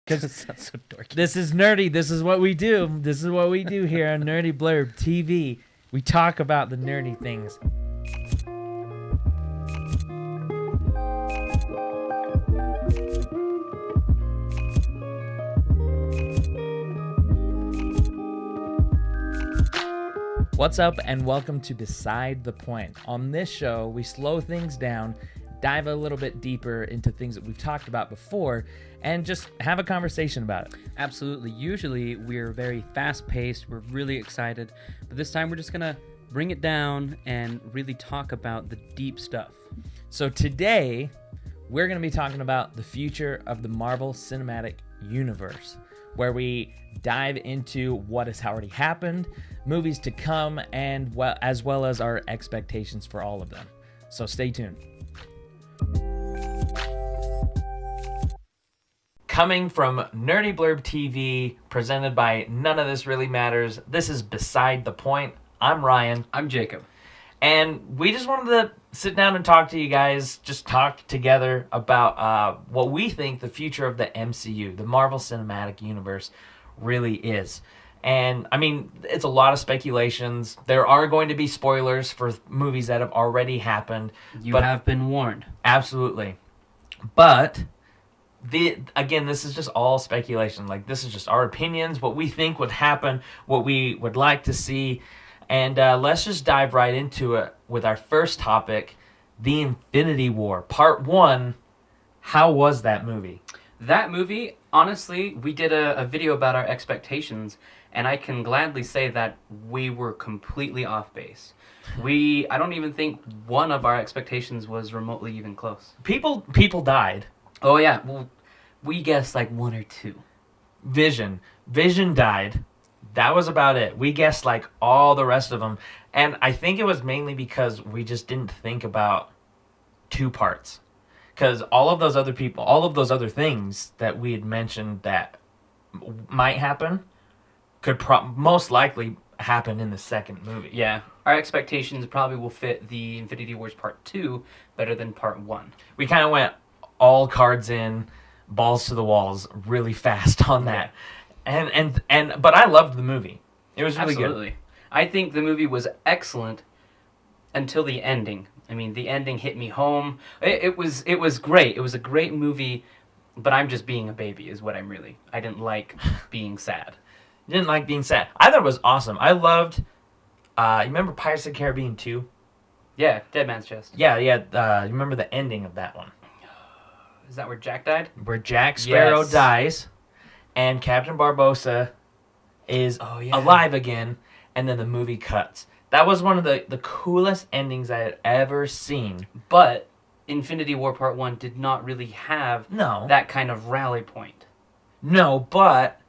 Because so this is nerdy. This is what we do. This is what we do here on Nerdy Blurb TV. We talk about the nerdy things. What's up, and welcome to Beside the Point. On this show, we slow things down, dive a little bit deeper into things that we've talked about before, and just have a conversation about it. Absolutely. Usually, we're very fast-paced, we're really excited, but this time we're just going to bring it down and really talk about the deep stuff. So today, we're going to be talking about the future of the Marvel Cinematic Universe, where we dive into what has already happened, movies to come, and as well as our expectations for all of them. So stay tuned. Coming from Nerdy Blurb TV, presented by None of This Really Matters, this is Beside the Point. I'm Ryan. I'm Jacob. And we just wanted to sit down and talk to you guys, just talk together about what we think the future of the MCU, the Marvel Cinematic Universe, really is. And, I mean, it's a lot of speculations. There are going to be spoilers for movies that have already happened. You have been warned. Absolutely. But, again, this is just all speculation. Like, this is just our opinions, what we think would happen, what we would like to see. And let's just dive right into it with our first topic, The Infinity War. Part 1, how was that movie? That movie, honestly, we did a video about our expectations, and I can gladly say that we were completely off base. I don't even think one of our expectations was remotely even close. People died. Oh yeah, well, we guessed like one or two. Vision died. That was about it. We guessed like all the rest of them. And I think it was mainly because we just didn't think about two parts. Because all of those other things that we had mentioned that might happen could most likely happen in the second movie. Yeah, our expectations probably will fit the Infinity Wars Part 2 better than Part 1. We kind of went all cards in, balls to the walls really fast on that. But I loved the movie. It was really Absolutely. good. I think the movie was excellent until the ending. I mean, the ending hit me home. It was great. It was a great movie, but I'm just being a baby is what I'm really. I didn't like being sad. You didn't like being sad. I thought it was awesome. I loved, you remember Pirates of the Caribbean 2? Yeah, Dead Man's Chest. Yeah, you remember the ending of that one? Is that where Jack died? Where Jack Sparrow dies, and Captain Barbossa is alive again, and then the movie cuts. That was one of the coolest endings I had ever seen. But Infinity War Part 1 did not really have that kind of rally point. No, but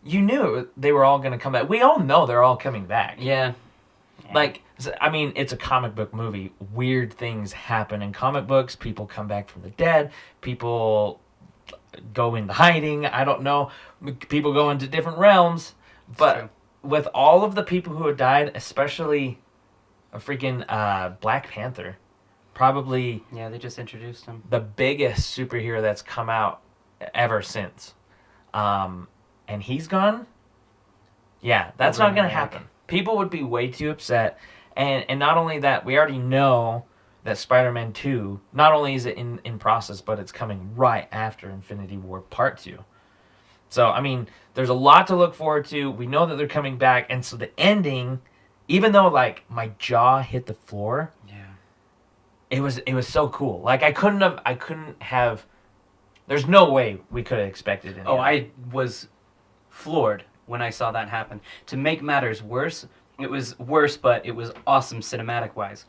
you knew they were all going to come back. We all know they're all coming back. Yeah. Like, I mean, it's a comic book movie. Weird things happen in comic books. People come back from the dead. People go into hiding. I don't know. People go into different realms. But with all of the people who have died, especially a freaking Black Panther, probably... Yeah, they just introduced him. The biggest superhero that's come out ever since. And he's gone? Yeah, that's not going to happen. People would be way too upset. And not only that, we already know that Spider-Man 2, not only is it in process, but it's coming right after Infinity War Part 2. So, I mean, there's a lot to look forward to. We know that they're coming back. And so the ending, even though, like, my jaw hit the floor, it was so cool. Like, I couldn't have, there's no way we could have expected it. Oh, I was floored when I saw that happen. To make matters worse, it was worse, but it was awesome cinematic-wise.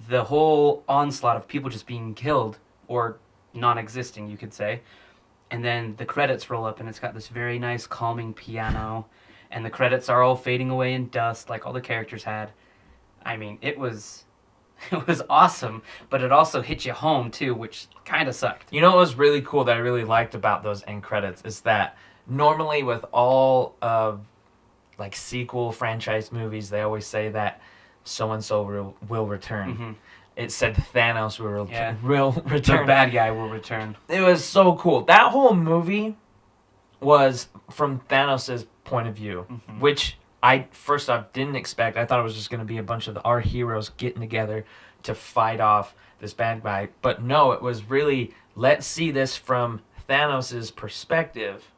The whole onslaught of people just being killed, or non-existing, you could say. And then the credits roll up, and it's got this very nice, calming piano, and the credits are all fading away in dust, like all the characters had. I mean, it was awesome, but it also hit you home, too, which kind of sucked. You know what was really cool that I really liked about those end credits is that normally with all of, like, sequel franchise movies, they always say that so-and-so will return. Mm-hmm. It said Thanos will return. The bad guy will return. It was so cool. That whole movie was from Thanos' point of view, which I first off didn't expect. I thought it was just going to be a bunch of our heroes getting together to fight off this bad guy, but no, it was really, let's see this from Thanos' perspective.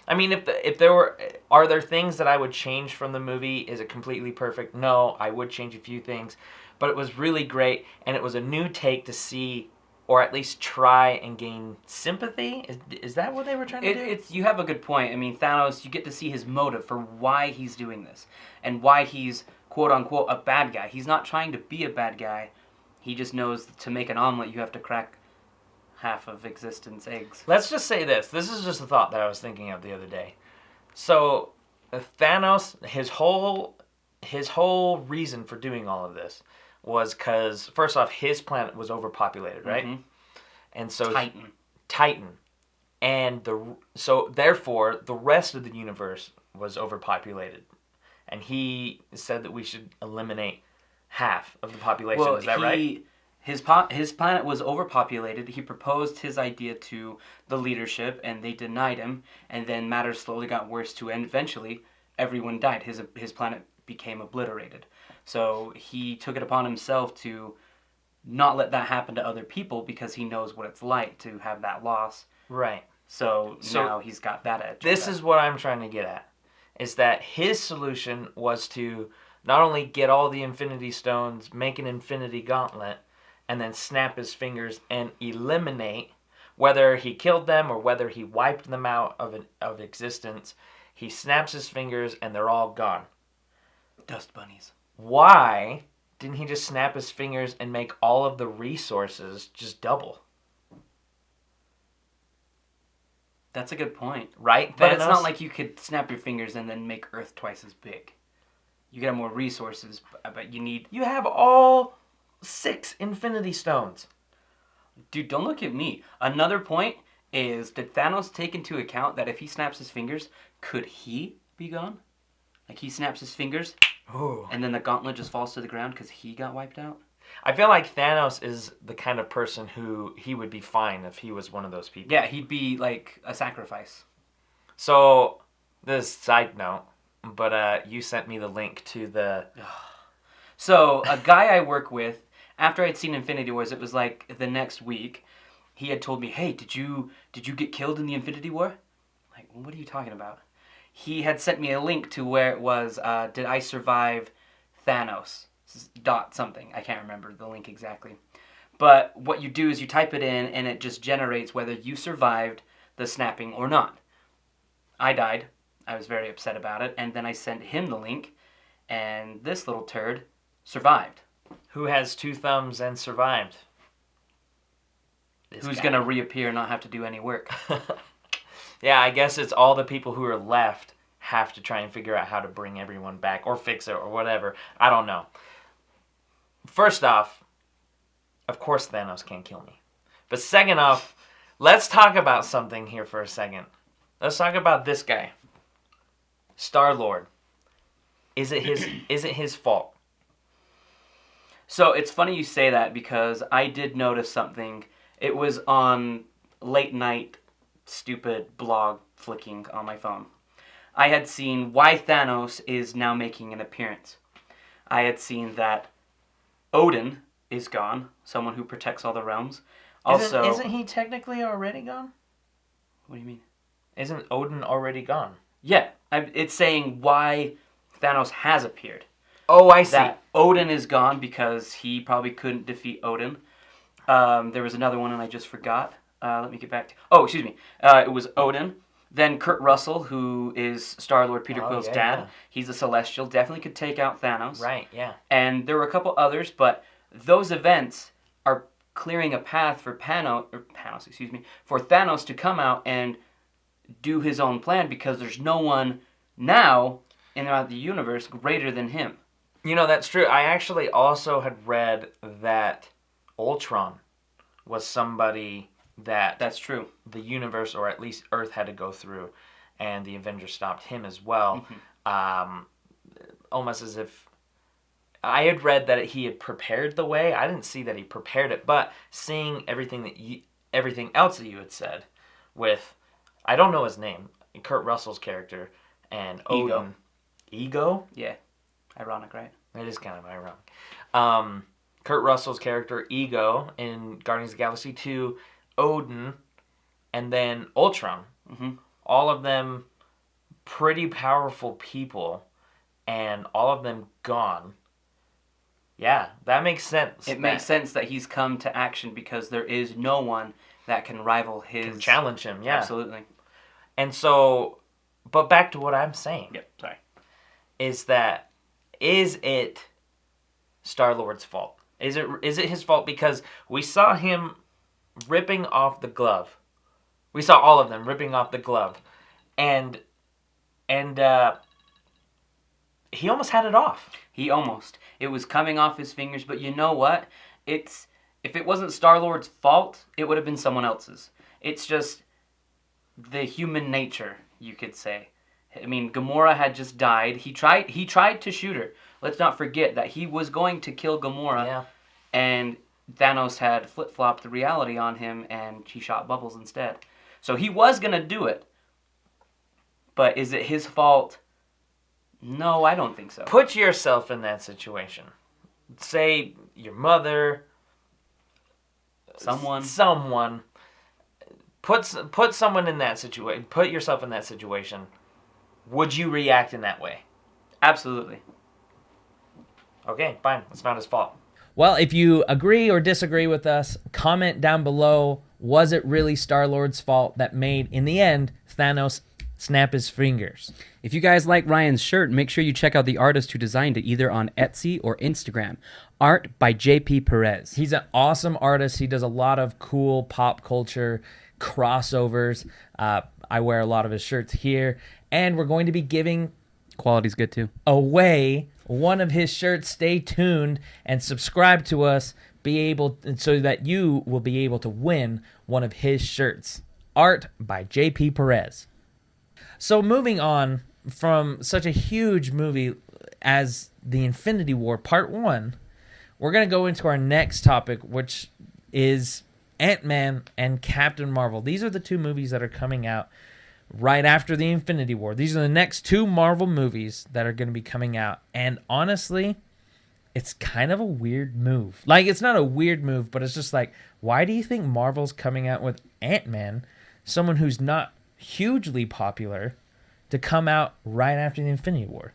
I mean, if there were, are there things that I would change from the movie? Is it completely perfect? No, I would change a few things, but it was really great, and it was a new take to see, or at least try and gain sympathy. Is that what they were trying to do? You have a good point. I mean, Thanos, you get to see his motive for why he's doing this, and why he's quote unquote a bad guy. He's not trying to be a bad guy. He just knows to make an omelet, you have to crack half of existence eggs. Let's just say this. This is just a thought that I was thinking of the other day. So, Thanos, his whole reason for doing all of this was because, first off, his planet was overpopulated, right? Mm-hmm. And so Titan. And so therefore the rest of the universe was overpopulated. And he said that we should eliminate half of the population. Is that right? His planet was overpopulated. He proposed his idea to the leadership, and they denied him. And then matters slowly got worse too, and eventually everyone died. His planet became obliterated. So he took it upon himself to not let that happen to other people because he knows what it's like to have that loss. Right. So now he's got that edge. This is what I'm trying to get at, is that his solution was to not only get all the Infinity Stones, make an Infinity Gauntlet, and then snap his fingers and eliminate, whether he killed them or whether he wiped them out of existence, he snaps his fingers and they're all gone. Dust bunnies. Why didn't he just snap his fingers and make all of the resources just double? That's a good point. Right, But Thanos? it's not like you could snap your fingers and then make Earth twice as big. You get more resources, but you have all 6 Infinity Stones. Dude, don't look at me. Another point is, did Thanos take into account that if he snaps his fingers, could he be gone? Like, he snaps his fingers, Ooh. and then the gauntlet just falls to the ground because he got wiped out? I feel like Thanos is the kind of person who he would be fine if he was one of those people. Yeah, he'd be like a sacrifice. So, this side note, but you sent me the link to the... So, a guy I work with, after I'd seen Infinity Wars, it was like the next week, he had told me, hey, did you get killed in the Infinity War? Like, what are you talking about? He had sent me a link to where it was, did I survive Thanos? Dot something. I can't remember the link exactly. But what you do is you type it in, and it just generates whether you survived the snapping or not. I died. I was very upset about it. And then I sent him the link, and this little turd survived. Who has 2 thumbs and survived? Who's going to reappear and not have to do any work? Yeah, I guess it's all the people who are left have to try and figure out how to bring everyone back or fix it or whatever. I don't know. First off, of course Thanos can't kill me. But second off, let's talk about something here for a second. Let's talk about this guy. Star-Lord. Is it his fault? So it's funny you say that because I did notice something. It was on late night stupid blog flicking on my phone. I had seen why Thanos is now making an appearance. I had seen that Odin is gone, someone who protects all the realms. Also, isn't he technically already gone? What do you mean? Isn't Odin already gone? Yeah, it's saying why Thanos has appeared. Oh, I see. That Odin is gone because he probably couldn't defeat Odin. There was another one and I just forgot. Let me get back to... Oh, excuse me. It was Odin. Then Kurt Russell, who is Star-Lord Peter Quill's dad. Yeah. He's a Celestial. Definitely could take out Thanos. Right, yeah. And there were a couple others, but those events are clearing a path for for Thanos to come out and do his own plan because there's no one now in the universe greater than him. You know, that's true. I actually also had read that Ultron was somebody that... That's true. The universe, or at least Earth, had to go through, and the Avengers stopped him as well. Mm-hmm. Almost as if... I had read that he had prepared the way. I didn't see that he prepared it, but seeing everything else that you had said with... I don't know his name. Kurt Russell's character and Ego. Odin. Ego? Yeah. Ironic, right? It is kind of ironic. Kurt Russell's character, Ego, in Guardians of the Galaxy 2, Odin, and then Ultron. Mm-hmm. All of them pretty powerful people, and all of them gone. Yeah, that makes sense. It makes sense that he's come to action because there is no one that can rival his... Can challenge him, yeah. Absolutely. And so, but back to what I'm saying. Yep, sorry. Is it Star-Lord's fault? Is it his fault? Because we saw him ripping off the glove. We saw all of them ripping off the glove. And he almost had it off. He almost. It was coming off his fingers, but you know what? If it wasn't Star-Lord's fault, it would have been someone else's. It's just the human nature, you could say. I mean, Gamora had just died. He tried to shoot her. Let's not forget that he was going to kill Gamora, and Thanos had flip-flopped the reality on him, and he shot Bubbles instead. So he was going to do it. But is it his fault? No, I don't think so. Put yourself in that situation. Say your mother, someone. Put someone in that situation. Put yourself in that situation. Would you react in that way? Absolutely. Okay, fine. It's not his fault. Well, if you agree or disagree with us, comment down below. Was it really Star-Lord's fault that made, in the end, Thanos snap his fingers? If you guys like Ryan's shirt, make sure you check out the artist who designed it, either on Etsy or Instagram. Art by JP Perez. He's an awesome artist. He does a lot of cool pop culture crossovers. I wear a lot of his shirts here. And we're going to be giving Quality's good too. away one of his shirts. Stay tuned and subscribe to us so that you will be able to win one of his shirts. Art by JP Perez. So moving on from such a huge movie as the Infinity War Part 1, we're going to go into our next topic, which is AntMan and Captain Marvel. These are the two movies that are coming out right after the Infinity War. These are the next two Marvel movies that are going to be coming out. And honestly, it's kind of a weird move. Like, it's not a weird move, but it's just like, why do you think Marvel's coming out with Ant-Man, someone who's not hugely popular, to come out right after the Infinity War?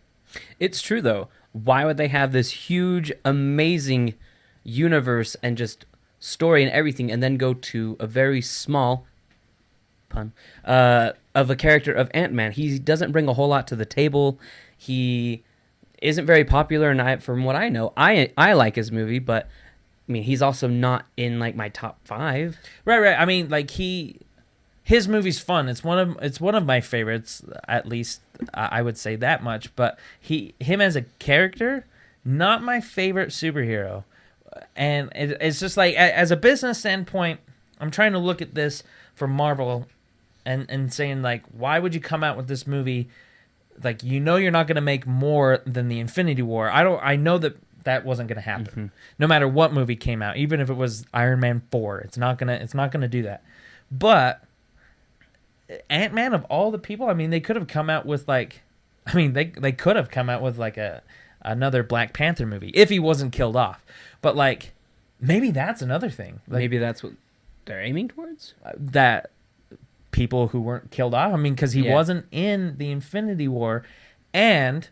It's true, though. Why would they have this huge, amazing universe and just story and everything, and then go to a very small pun of a character of Ant-Man? He doesn't bring a whole lot to the table. He isn't very popular, and from what I know, I like his movie, but I mean, he's also not in like my top 5. Right. I mean, like his movie's fun. It's one of my favorites, at least I would say that much. But him as a character, not my favorite superhero. And it's just like, as a business standpoint, I'm trying to look at this from Marvel and saying, like, why would you come out with this movie? Like, you're not going to make more than the Infinity War. I know that wasn't going to happen. Mm-hmm. No matter what movie came out, even if it was Iron Man 4, it's not going to do that. But Ant-Man, of all the people, I mean, they could have come out with they could have come out with like another Black Panther movie if he wasn't killed off. But like, maybe that's another thing. Like, maybe that's what they're aiming towards? That people who weren't killed off. I mean, because he wasn't in the Infinity War. And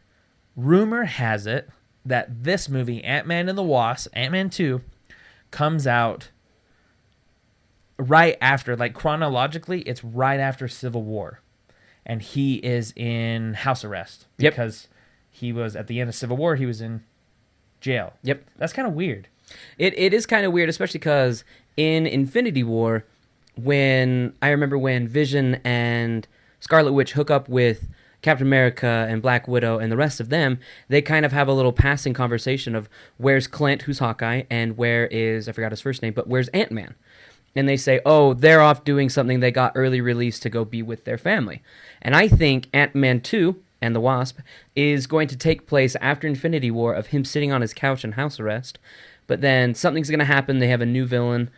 rumor has it that this movie, Ant-Man and the Wasp, Ant-Man 2, comes out right after, like chronologically, it's right after Civil War. And he is in house arrest. Because he was, at the end of Civil War, he was in jail. Yep. That's kind of weird. It is kind of weird, especially because in Infinity War, I remember when Vision and Scarlet Witch hook up with Captain America and Black Widow and the rest of them, they kind of have a little passing conversation of where's Clint, who's Hawkeye, and where is, I forgot his first name, but where's Ant-Man? And they say, oh, they're off doing something. They got early release to go be with their family. And I think Ant-Man 2 and the Wasp is going to take place after Infinity War of him sitting on his couch in house arrest. But then something's going to happen. They have a new villain,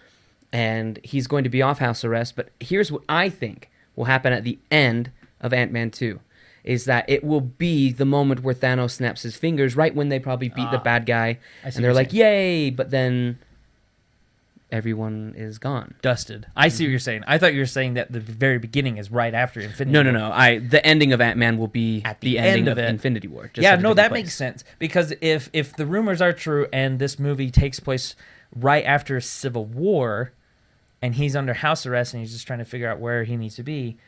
and he's going to be off house arrest. But here's what I think will happen at the end of Ant-Man 2 is that it will be the moment where Thanos snaps his fingers right when they probably beat the bad guy. I see And they're what like, you're yay! But then everyone is gone. Dusted. I see what you're saying. I thought you were saying that the very beginning is right after Infinity No, War. no. The ending of Ant-Man will be At the the ending end of of it. Infinity War. Just Yeah, at a no, different that place. makes sense. Because if the rumors are true and this movie takes place right after Civil War and he's under house arrest and he's just trying to figure out where he needs to be,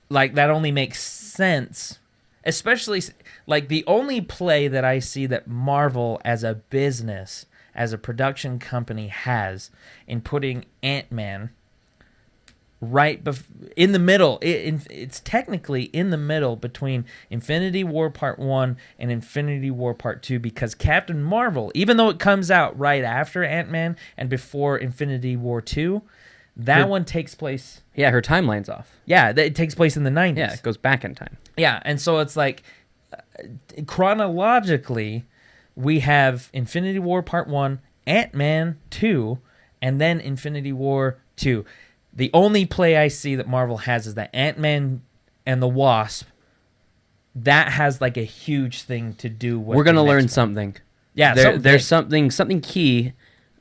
like, that only makes sense. Especially, like, the only play that I see that Marvel as a business, as a production company has in putting Ant-Man in the middle. It's technically in the middle between Infinity War Part 1 and Infinity War Part 2 because Captain Marvel, even though it comes out right after Ant-Man and before Infinity War 2, that one takes place... Yeah, her timeline's off. Yeah, it takes place in the 90s. Yeah, it goes back in time. Yeah, and so it's like, chronologically, we have Infinity War Part 1, Ant-Man 2, and then Infinity War 2. The only play I see that Marvel has is that Ant-Man and the Wasp, that has like a huge thing to do with... We're going to the learn next one. something. Yeah, There's something key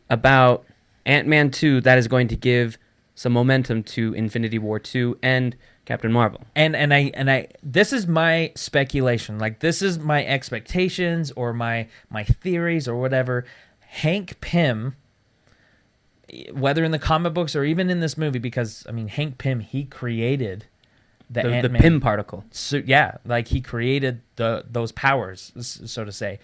about Ant-Man 2 that is going to give some momentum to Infinity War 2 and Captain Marvel. And I this is my speculation. Like, this is my expectations or my theories or whatever. Hank Pym, whether in the comic books or even in this movie, because I mean Hank Pym, he created the Ant-Man. Pym particle. So yeah, like he created those powers, so to say.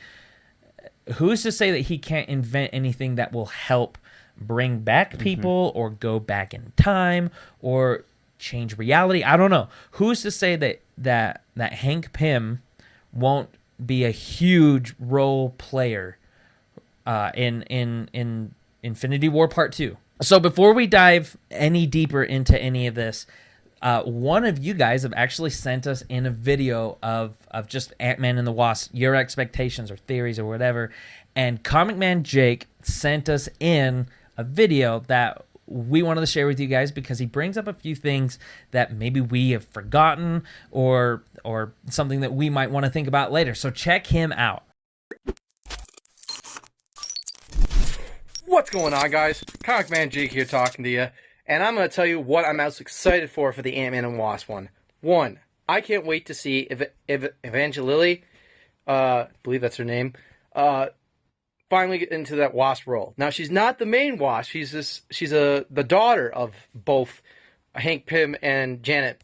Who's to say that he can't invent anything that will help bring back people or go back in time or change reality? I don't know. Who's to say that Hank Pym won't be a huge role player in Infinity War Part 2? So before we dive any deeper into any of this, one of you guys have actually sent us in a video of just Ant-Man and the Wasp, your expectations or theories or whatever, and ComicManJake sent us in a video that we wanted to share with you guys because he brings up a few things that maybe we have forgotten or something that we might want to think about later. So check him out. What's going on, guys? ComicManJake here talking to you, and I'm going to tell you what I'm most excited for the Ant-Man and Wasp one. One, I can't wait to see if Evangeline, I believe that's her name, finally get into that Wasp role. Now, she's not the main Wasp. She's the daughter of both Hank Pym and Janet.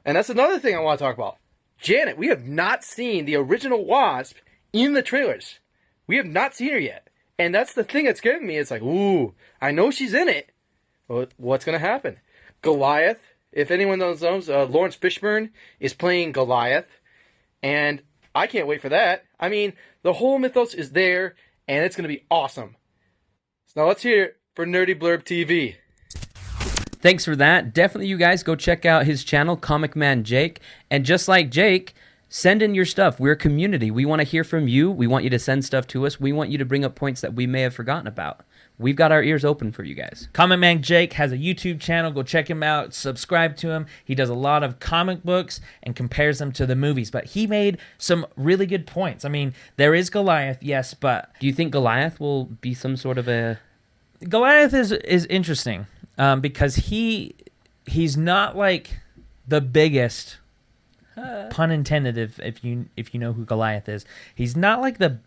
And that's another thing I want to talk about. Janet, we have not seen the original Wasp in the trailers. We have not seen her yet. And that's the thing that's getting me. It's like, ooh, I know she's in it. But what's going to happen? Goliath, if anyone knows, Lawrence Fishburne is playing Goliath. And I can't wait for that. I mean, the whole mythos is there. And it's going to be awesome. So now let's hear it for Nerdy Blurb TV. Thanks for that. Definitely, you guys go check out his channel, ComicManJake. And just like Jake, send in your stuff. We're a community. We want to hear from you. We want you to send stuff to us. We want you to bring up points that we may have forgotten about. We've got our ears open for you guys. ComicManJake has a YouTube channel. Go check him out. Subscribe to him. He does a lot of comic books and compares them to the movies. But he made some really good points. I mean, there is Goliath, yes, but... Do you think Goliath will be some sort of a... Goliath is interesting because he's not like the biggest... pun intended if you know who Goliath is. He's not like the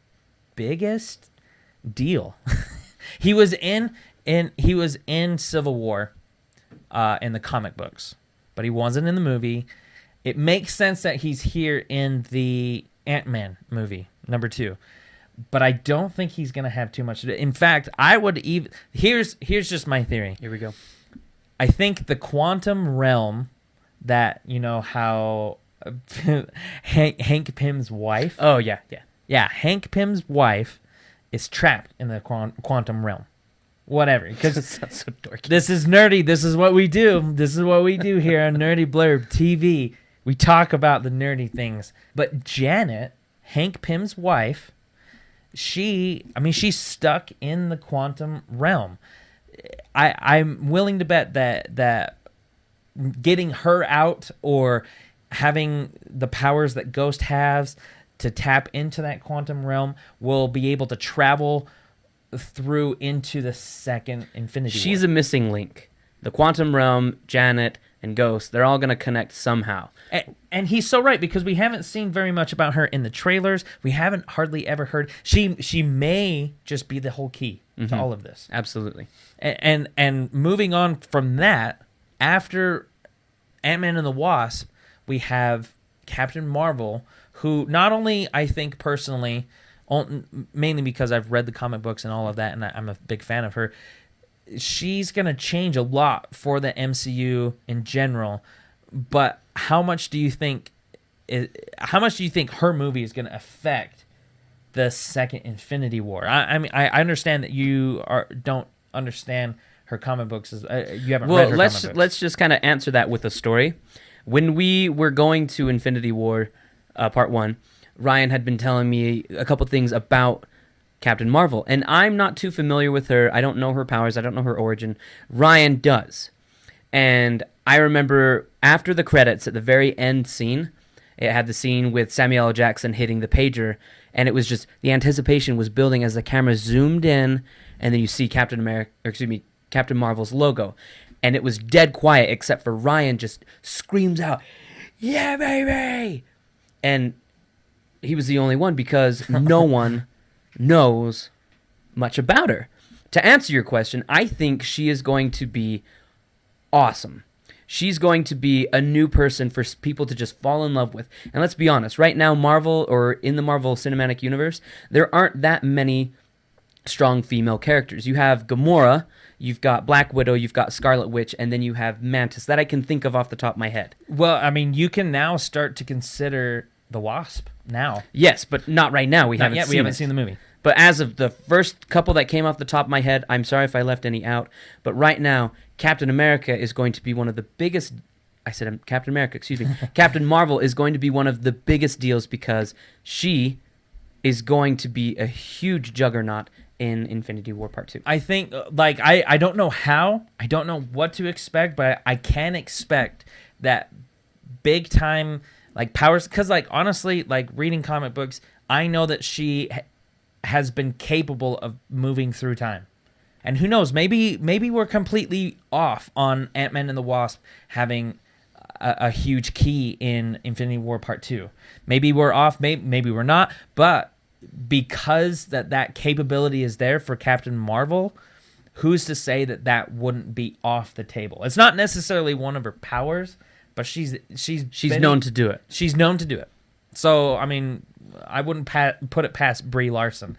biggest deal. He was in Civil War in the comic books, but he wasn't in the movie. It makes sense that he's here in the Ant-Man movie, number 2. But I don't think he's going to have too much to do. In fact, I would even... Here's just my theory. Here we go. I think the quantum realm that, you know, how Hank Pym's wife... Oh, yeah. Yeah, Hank Pym's wife is trapped in the quantum realm. Whatever. Because That's so dorky. this is nerdy. This is what we do. This is what we do here on Nerdy Blurb TV. We talk about the nerdy things. But Janet, Hank Pym's wife, she's stuck in the quantum realm. I'm willing to bet that getting her out or having the powers that Ghost has to tap into that quantum realm will be able to travel through into the second Infinity War. She's a missing link. The quantum realm, Janet, and Ghost, they're all going to connect somehow. And he's so right, because we haven't seen very much about her in the trailers. We haven't hardly ever heard. She may just be the whole key to all of this. Absolutely. And moving on from that, after Ant-Man and the Wasp, we have Captain Marvel, who not only, I think personally, mainly because I've read the comic books and all of that, and I'm a big fan of her, she's going to change a lot for the MCU in general. But how much do you think her movie is going to affect the second Infinity War? I mean, I understand that you don't understand her comic books. You haven't read her comic books. Let's just kind of answer that with a story. When we were going to Infinity War Part 1, Ryan had been telling me a couple things about Captain Marvel, and I'm not too familiar with her. I don't know her powers. I don't know her origin. Ryan does. And I remember after the credits, at the very end scene, it had the scene with Samuel L. Jackson hitting the pager, and it was just, the anticipation was building as the camera zoomed in, and then you see Captain Marvel's logo. And it was dead quiet, except for Ryan just screams out, "Yeah, baby!" And he was the only one, because no one knows much about her. To answer your question, I think she is going to be awesome. She's going to be a new person for people to just fall in love with. And let's be honest, right now, Marvel, or in the Marvel Cinematic Universe, there aren't that many strong female characters. You have Gamora, you've got Black Widow, you've got Scarlet Witch, and then you have Mantis, that I can think of off the top of my head. Well, I mean, you can now start to consider the Wasp now. Yes, but not right now. We haven't seen the movie. But as of the first couple that came off the top of my head, I'm sorry if I left any out, but right now, Captain America is going to be one of the biggest... I said Captain America, excuse me. Captain Marvel is going to be one of the biggest deals, because she is going to be a huge juggernaut in Infinity War Part 2. I think, I don't know how, I don't know what to expect, but I can expect that big time, powers, because, honestly, reading comic books, I know that she has been capable of moving through time. And who knows, maybe we're completely off on Ant-Man and the Wasp having a huge key in Infinity War Part 2. Maybe we're off, maybe we're not, but because that capability is there for Captain Marvel, who's to say that wouldn't be off the table? It's not necessarily one of her powers, but she's known to do it. She's known to do it. So, I mean, I wouldn't put it past Brie Larson.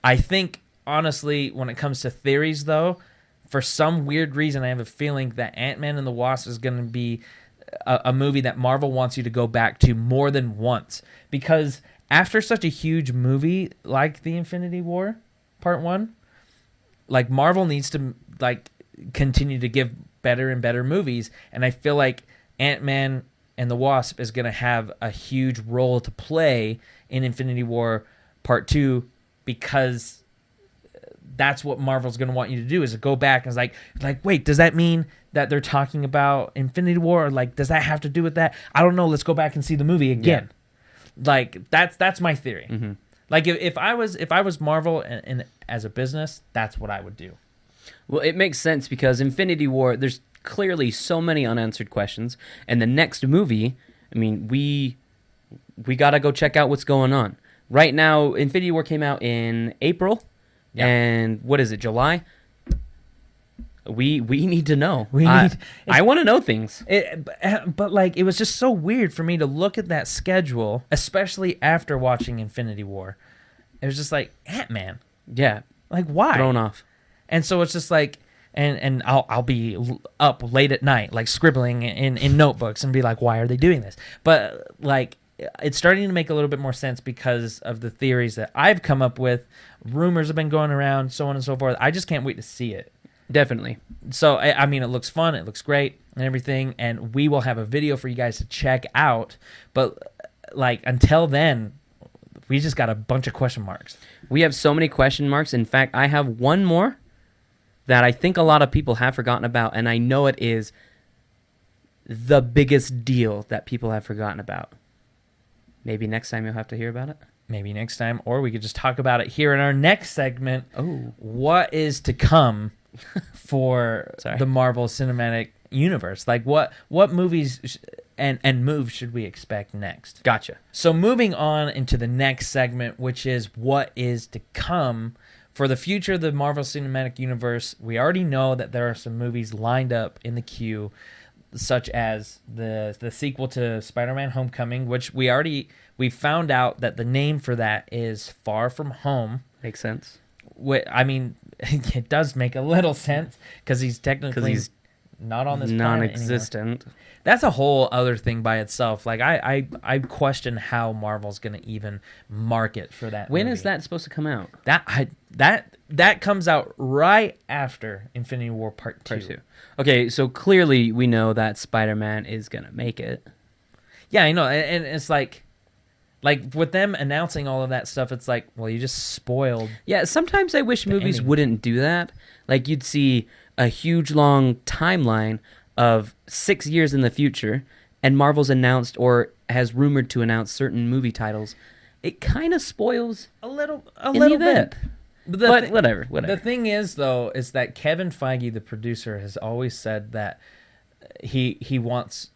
I think, honestly, when it comes to theories, though, for some weird reason, I have a feeling that Ant-Man and the Wasp is going to be a movie that Marvel wants you to go back to more than once. Because after such a huge movie like the Infinity War Part 1, Marvel needs to, continue to give better and better movies. And I feel like Ant-Man and the Wasp is going to have a huge role to play in Infinity War Part 2, because that's what Marvel's going to want you to do, is to go back and wait, does that mean that they're talking about Infinity War? Or does that have to do with that? I don't know. Let's go back and see the movie again. Yeah. That's my theory. Mm-hmm. If I was Marvel and as a business, that's what I would do. Well, it makes sense, because Infinity War, there's clearly so many unanswered questions, and the next movie, I mean, we got to go check out what's going on. Right now, Infinity War came out in April, and what is it, July? We need to know. I want to know things. But it was just so weird for me to look at that schedule, especially after watching Infinity War. It was just Ant-Man. Yeah. Why? Thrown off. And so it's just and I'll be up late at night, scribbling in notebooks, and be why are they doing this? But it's starting to make a little bit more sense because of the theories that I've come up with. Rumors have been going around, so on and so forth. I just can't wait to see it. Definitely. So, I mean, it looks fun, it looks great, and everything, and we will have a video for you guys to check out. But, until then, we just got a bunch of question marks. We have so many question marks. In fact, I have one more that I think a lot of people have forgotten about, and I know it is the biggest deal that people have forgotten about? Maybe next time you'll have to hear about it. Maybe next time, or we could just talk about it here in our next segment. Oh. What is to come for Sorry. the Marvel Cinematic Universe? Like, what movies and moves should we expect next? Gotcha. So moving on into the next segment, which is what is to come for the future of the Marvel Cinematic Universe. We already know that there are some movies lined up in the queue, such as the sequel to Spider-Man Homecoming, which we found out that the name for that is Far From Home. Makes sense. I mean, it does make a little sense because he's technically not on this planet anymore. Non-existent. That's a whole other thing by itself. Like I question how Marvel's going to even market for that. When movie. is that supposed to come out? That comes out right after Infinity War Part 2. Part 2. Okay, so clearly we know that Spider-Man is going to make it. Yeah, I know. And it's like with them announcing all of that stuff, it's like, well, you just spoiled. Yeah, sometimes I wish movies ending. wouldn't do that. Like, you'd see a huge, long timeline of 6 years in the future, and Marvel's announced or has rumored to announce certain movie titles. It kind of spoils A little the event. bit. But whatever. The thing is, though, is that Kevin Feige, the producer, has always said that he wants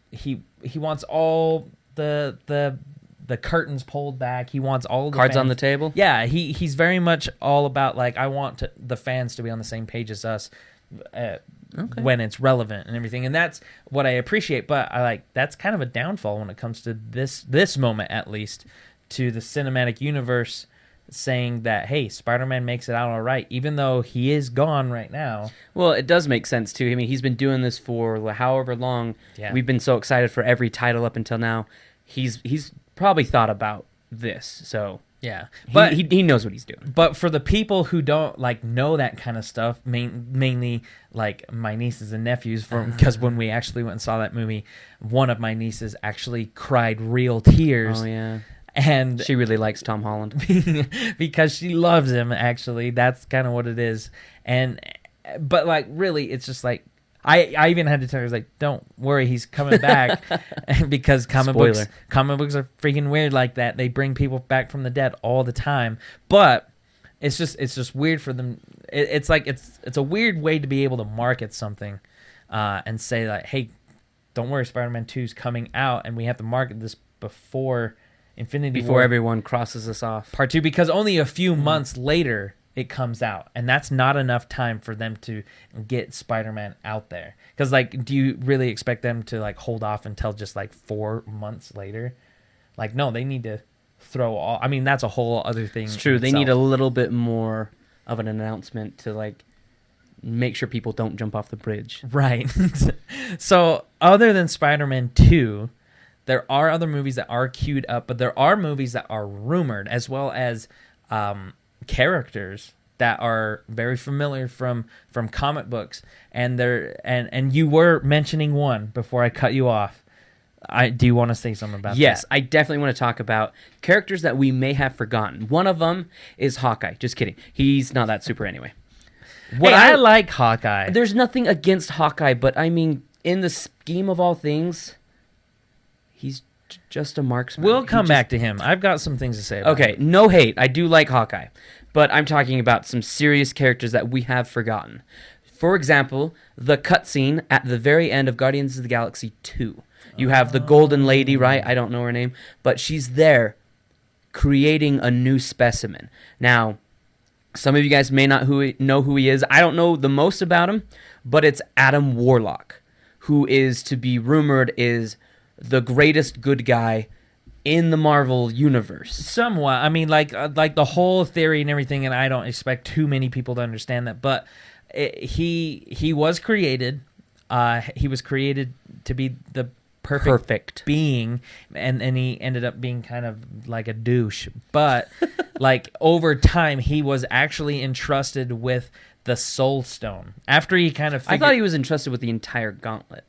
all the curtains pulled back. He wants all the Cards fans. on the table? Yeah, he's very much all about, like, I want the fans to be on the same page as us when it's relevant and everything, and that's what I appreciate. But that's kind of a downfall when it comes to this moment, at least, to the cinematic universe, saying that, hey, Spider-Man makes it out all right, even though he is gone right now. Well, it does make sense, too. I mean, he's been doing this for however long. Yeah. We've been so excited for every title up until now. He's probably thought about this, so Yeah, but he knows what he's doing. But for the people who don't know that kind of stuff, mainly like my nieces and nephews, because when we actually went and saw that movie, one of my nieces actually cried real tears. Oh yeah. And She really likes Tom Holland. because she loves him, actually. That's kind of what it is. But like, really, it's just like, I even had to tell her, like, don't worry, he's coming back. Because comic books are freaking weird like that. They bring people back from the dead all the time. But it's just weird for them. It's like it's a weird way to be able to market something and say, like, hey, don't worry, Spider-Man 2 is coming out, and we have to market this before Infinity War. Before everyone crosses us off. Part 2, because only a few months later it comes out, and that's not enough time for them to get Spider-Man out there. Because, like, do you really expect them to, like, hold off until just, like, 4 months later? Like, no, they need to throw all... I mean, that's a whole other thing. It's true. They need a little bit more of an announcement to, like, make sure people don't jump off the bridge. Right. So, other than Spider-Man 2... there are other movies that are queued up, but there are movies that are rumored, as well as characters that are very familiar from comic books. And you were mentioning one before I cut you off. Do you want to say something about that? Yes, I definitely want to talk about characters that we may have forgotten. One of them is Hawkeye. Just kidding. He's not that super anyway. I like Hawkeye. There's nothing against Hawkeye, but I mean, in the scheme of all things... he's just a marksman. We'll come back to him. I've got some things to say about Okay, him. no hate. I do like Hawkeye. But I'm talking about some serious characters that we have forgotten. For example, the cutscene at the very end of Guardians of the Galaxy 2. You have the Golden Lady, right? I don't know her name. But she's there creating a new specimen. Now, some of you guys may not know who he is. I don't know the most about him. But it's Adam Warlock, who is to be rumored is... the greatest good guy in the Marvel universe. Somewhat. I mean, like the whole theory and everything, and I don't expect too many people to understand that, but he was created. He was created to be the perfect being, and he ended up being kind of like a douche. But like over time, he was actually entrusted with the Soul Stone. After he kind of I thought he was entrusted with the entire gauntlet.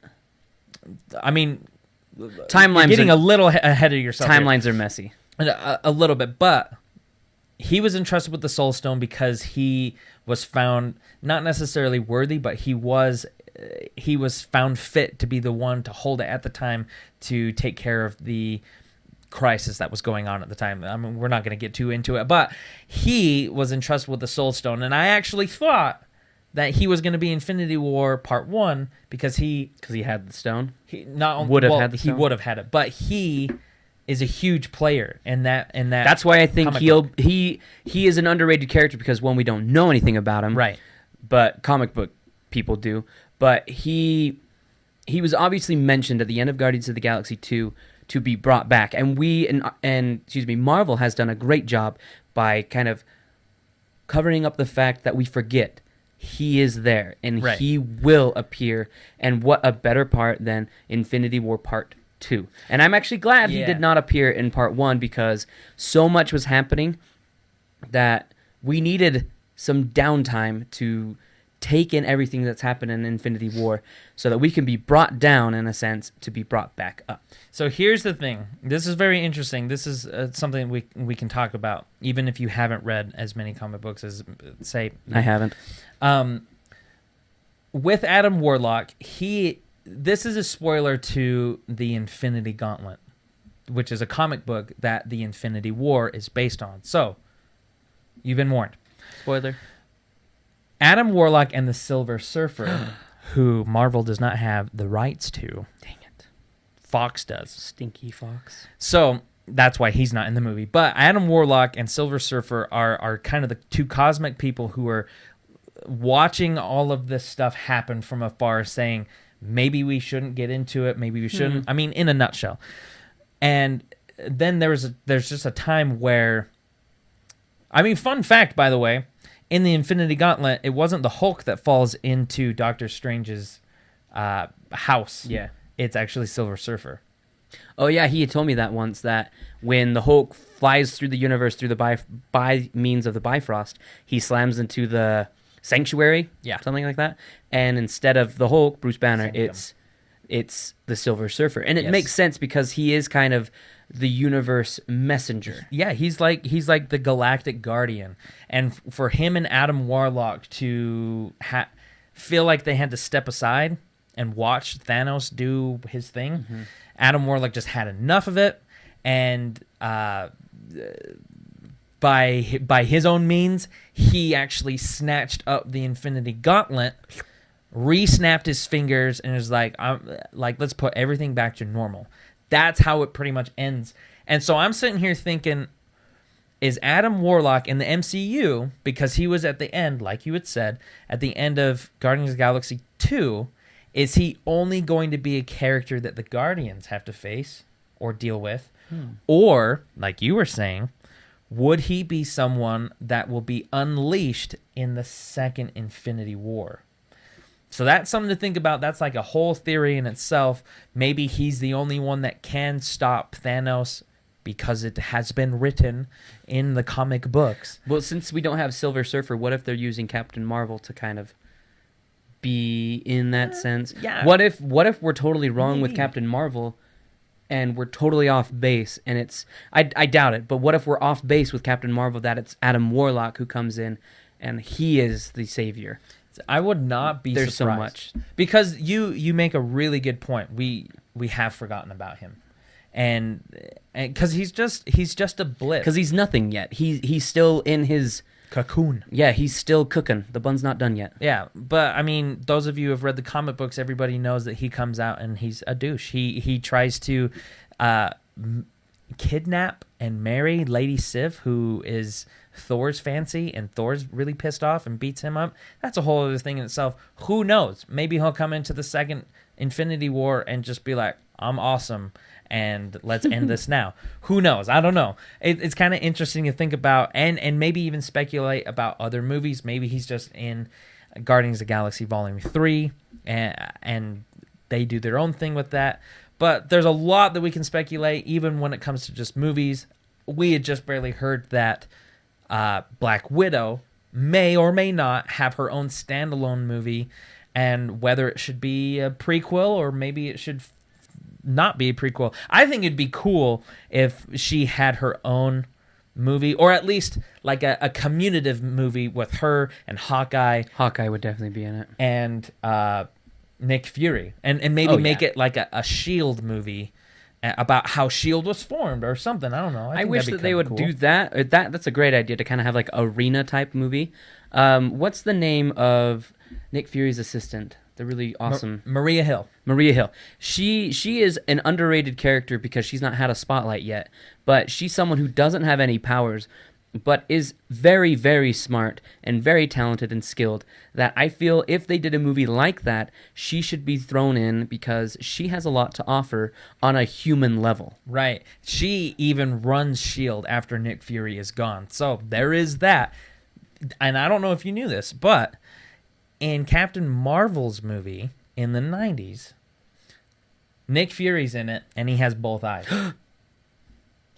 I mean... timelines you're getting a little ahead of yourself. Timelines are messy. A little bit, but he was entrusted with the Soul Stone because he was found not necessarily worthy, but he was he was found fit to be the one to hold it at the time to take care of the crisis that was going on at the time. I mean, we're not going to get too into it, but he was entrusted with the Soul Stone, and I actually thought that he was going to be Infinity War Part 1 because he had the stone. he not Would have well, had the he stone. would have had it, but he is a huge player in that. That's why I think comic book. he is an underrated character because one, we don't know anything about him, Right. But comic book people do. But he was obviously mentioned at the end of Guardians of the Galaxy 2 to be brought back, and Marvel has done a great job by kind of covering up the fact that we forget he is there and Right. he will appear. And what a better part than Infinity War Part 2. And I'm actually glad he Yeah. did not appear in Part 1 because so much was happening that we needed some downtime to take in everything that's happened in Infinity War so that we can be brought down, in a sense, to be brought back up. So here's the thing. This is very interesting. This is something we can talk about, even if you haven't read as many comic books as, say, I haven't. With Adam Warlock, this is a spoiler to the Infinity Gauntlet, which is a comic book that the Infinity War is based on. So, you've been warned. Spoiler. Adam Warlock and the Silver Surfer, who Marvel does not have the rights to, Dang it. Fox does. Stinky Fox. So that's why he's not in the movie. But Adam Warlock and Silver Surfer are kind of the two cosmic people who are watching all of this stuff happen from afar, saying, maybe we shouldn't get into it, maybe we shouldn't. I mean, in a nutshell. And then there's just a time where, I mean, fun fact, by the way, in the Infinity Gauntlet, it wasn't the Hulk that falls into Doctor Strange's house. Yeah. It's actually Silver Surfer. Oh, yeah, he had told me that once, that when the Hulk flies through the universe through the by means of the Bifrost, he slams into the Sanctuary, Yeah. something like that. And instead of the Hulk, Bruce Banner, Sanctum. it's the Silver Surfer. And it Yes. makes sense because he is kind of the universe messenger. Yeah, he's like the Galactic Guardian, and for him and Adam Warlock to feel like they had to step aside and watch Thanos do his thing, Adam Warlock just had enough of it, and by his own means, he actually snatched up the Infinity Gauntlet, re-snapped his fingers, and was like, let's put everything back to normal. That's how it pretty much ends. And so I'm sitting here thinking, is Adam Warlock in the MCU, because he was at the end, like you had said, at the end of Guardians of the Galaxy 2, is he only going to be a character that the Guardians have to face or deal with? Or, like you were saying, would he be someone that will be unleashed in the second Infinity War? So that's something to think about. That's like a whole theory in itself. Maybe he's the only one that can stop Thanos because it has been written in the comic books. Well, since we don't have Silver Surfer, what if they're using Captain Marvel to kind of be in that sense? yeah. What if we're totally wrong with Maybe. Captain Marvel and we're totally off base and it's I doubt it, but what if we're off base with Captain Marvel, that it's Adam Warlock who comes in and he is the savior? I would not be There's so surprised. much. Because you make a really good point. We have forgotten about him. And because he's just a blip. Because he's nothing yet. He's still in his cocoon. Yeah, he's still cooking. The bun's not done yet. Yeah, but I mean, those of you who have read the comic books, everybody knows that he comes out and he's a douche. He tries to kidnap and marry Lady Sif, who is Thor's fancy, and Thor's really pissed off and beats him up. That's a whole other thing in itself. Who knows? Maybe he'll come into the second Infinity War and just be like, I'm awesome, and let's end this now. Who knows? I don't know. It's kind of interesting to think about, and maybe even speculate about other movies. Maybe he's just in Guardians of the Galaxy Volume 3, and they do their own thing with that. But there's a lot that we can speculate, even when it comes to just movies. We had just barely heard that Black Widow may or may not have her own standalone movie, and whether it should be a prequel or maybe it should not be a prequel. I think it'd be cool if she had her own movie, or at least like a communitive movie with her and Hawkeye. Hawkeye would definitely be in it. And Nick Fury, and maybe Oh, make yeah. it like a Shield movie about how Shield was formed or something. I don't know. I think wish that'd be that they kinda would cool. do that. That's a great idea to kind of have like arena type movie. What's the name of Nick Fury's assistant? The really awesome Maria Hill. Maria Hill. She is an underrated character because she's not had a spotlight yet, but she's someone who doesn't have any powers, but is very, very smart and very talented and skilled, that I feel if they did a movie like that, she should be thrown in because she has a lot to offer on a human level. Right. She even runs Shield after Nick Fury is gone. So there is that. And I don't know if you knew this, but in Captain Marvel's movie in the 90s, Nick Fury's in it and he has both eyes.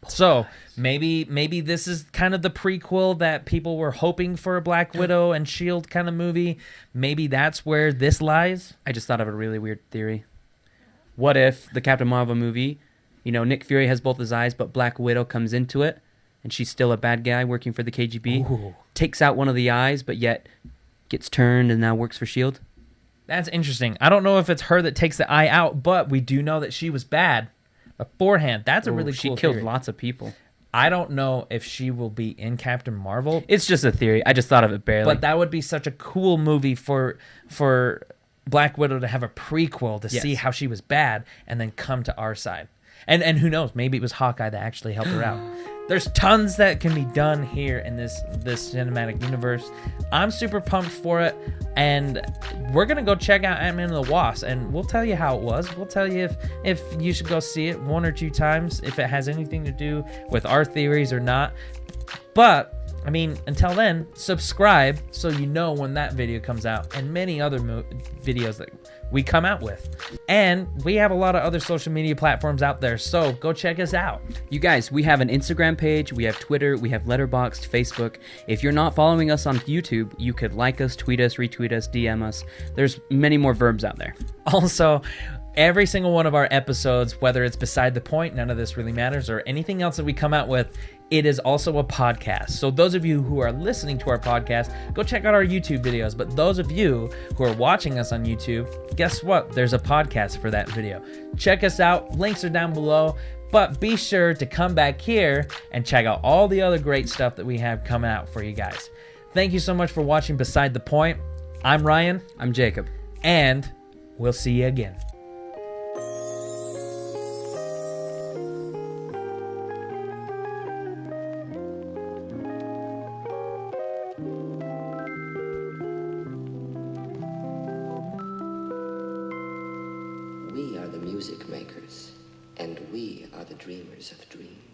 So maybe this is kind of the prequel that people were hoping for, a Black Widow and Shield kind of movie. Maybe that's where this lies. I just thought of a really weird theory. What if the Captain Marvel movie, Nick Fury has both his eyes, but Black Widow comes into it, and she's still a bad guy working for the KGB, Ooh. takes out one of the eyes, but yet gets turned and now works for S.H.I.E.L.D.? That's interesting. I don't know if it's her that takes the eye out, but we do know that she was bad beforehand. That's a really She cool killed theory. lots of people. I don't know if she will be in Captain Marvel, It's just a theory. I just thought of it barely. but that would be such a cool movie for Black Widow to have a prequel to Yes. see how she was bad and then come to our side. And who knows, maybe it was Hawkeye that actually helped her out. There's tons that can be done here in this cinematic universe. I'm super pumped for it, and we're gonna go check out Ant-Man and the Wasp, and we'll tell you how it was. We'll tell you if you should go see it 1 or 2 times, if it has anything to do with our theories or not. But I mean, until then, subscribe so you know when that video comes out, and many other videos that we come out with. And we have a lot of other social media platforms out there, so go check us out. You guys, we have an Instagram page, we have Twitter, we have Letterboxd, Facebook. If you're not following us on YouTube, you could like us, tweet us, retweet us, DM us. There's many more verbs out there. Also, every single one of our episodes, whether it's Beside the Point, None of This Really Matters, or anything else that we come out with, it is also a podcast. So those of you who are listening to our podcast, go check out our YouTube videos. But those of you who are watching us on YouTube, guess what? There's a podcast for that video. Check us out. Links are down below. But be sure to come back here and check out all the other great stuff that we have coming out for you guys. Thank you so much for watching Beside the Point. I'm Ryan. I'm Jacob. And we'll see you again. We are the music makers, and we are the dreamers of dreams.